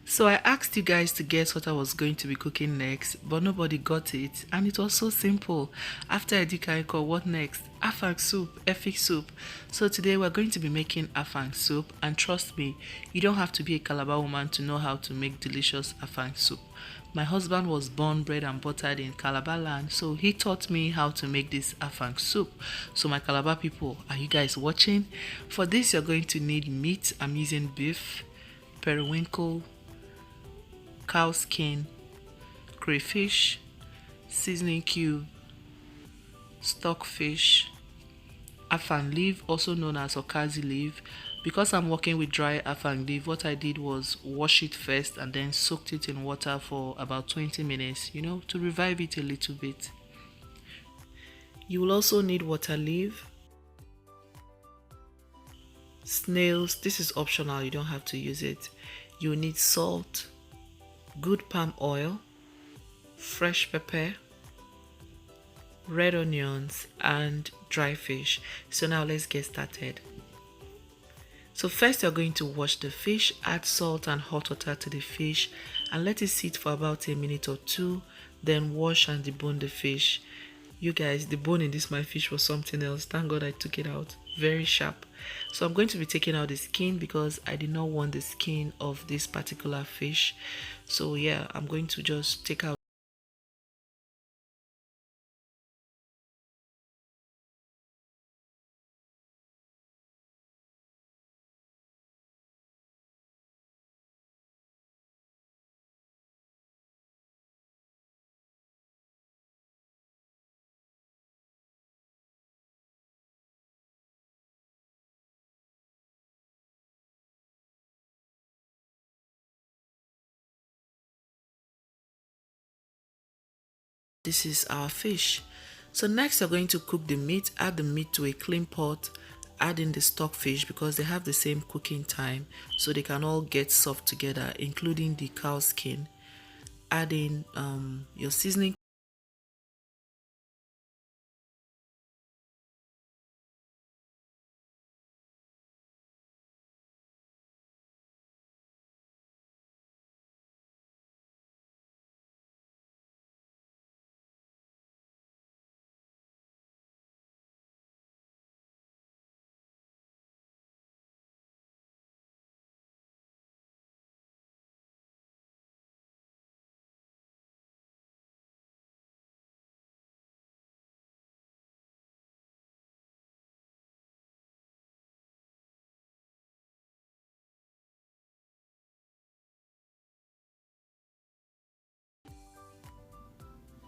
So I asked you guys to guess what I was going to be cooking next, but nobody got it, and it was so simple. After edikaikong, what next? Afang soup, Efic soup. So today we're going to be making Afang soup, and trust me, you don't have to be a Calabar woman to know how to make delicious Afang soup. My husband was born, bred, and buttered in Calabar land, so he taught me how to make this Afang soup. So my Calabar people, are you guys watching? For this, you're going to need meat. I'm using beef, periwinkle, cow skin, crayfish, seasoning cube, stockfish, afang leaf, also known as Okazi leaf. Because I'm working with dry afang leaf, what I did was wash it first and then soaked it in water for about 20 minutes, to revive it a little bit. You will also need water leaf, snails. This is optional, you don't have to use it. You will need salt, good palm oil, fresh pepper, red onions, and dry fish. So now let's get started. So first you're going to wash the fish, add salt and hot water to the fish and let it sit for about a minute or two, then wash and debone the fish. You guys, the bone in this my fish was something else. Thank God I took it out. Very sharp. So I'm going to be taking out the skin because I did not want the skin of this particular fish. So yeah, I'm going to just take out. This is our fish. So next you're going to cook the meat. Add the meat to a clean pot. Add in the stockfish because they have the same cooking time, so they can all get soft together, including the cow skin. Add in your seasoning.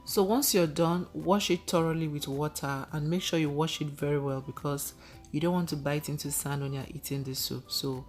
So once you're done, wash it thoroughly with water and make sure you wash it very well because you don't want to bite into sand when you're eating the soup. So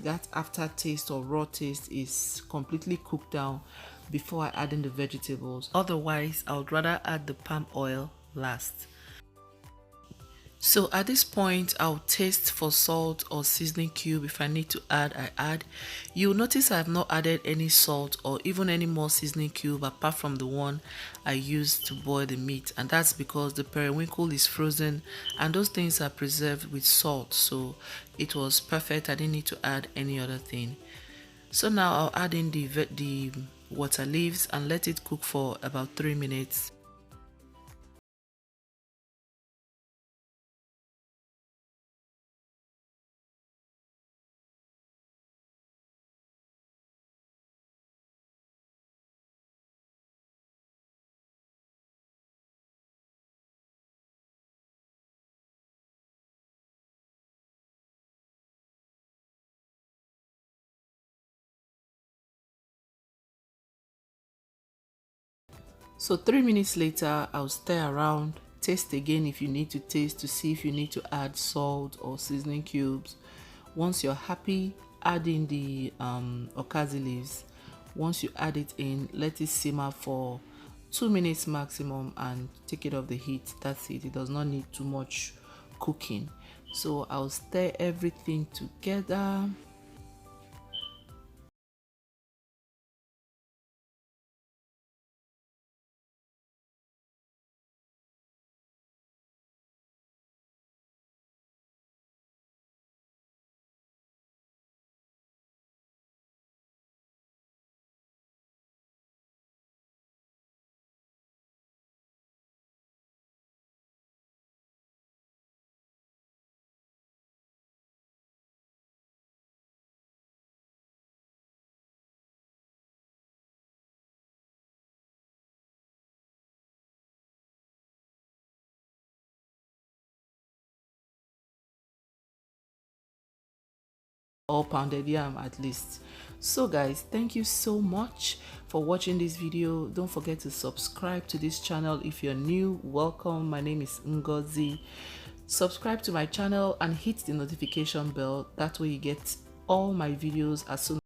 that aftertaste or raw taste is completely cooked down before I add in the vegetables. Otherwise, I would rather add the palm oil last. So at this point, I'll taste for salt or seasoning cube. If I need to add, I add. You'll notice I have not added any salt or even any more seasoning cube apart from the one I used to boil the meat, and that's because the periwinkle is frozen and those things are preserved with salt, so it was perfect. I didn't need to add any other thing. So now I'll add in the water leaves and let it cook for about 3 minutes. So 3 minutes later, I'll stir around, taste again if you need to taste to see if you need to add salt or seasoning cubes. Once you're happy, add in the Okazi leaves. Once you add it in, let it simmer for 2 minutes maximum and take it off the heat. That's it. It does not need too much cooking. So I'll stir everything together. Or pounded yam at least. So guys, thank you so much for watching this video. Don't forget to subscribe to this channel if you're new. Welcome, my name is Ngozi. Subscribe to my channel and hit the notification bell. That way you get all my videos as soon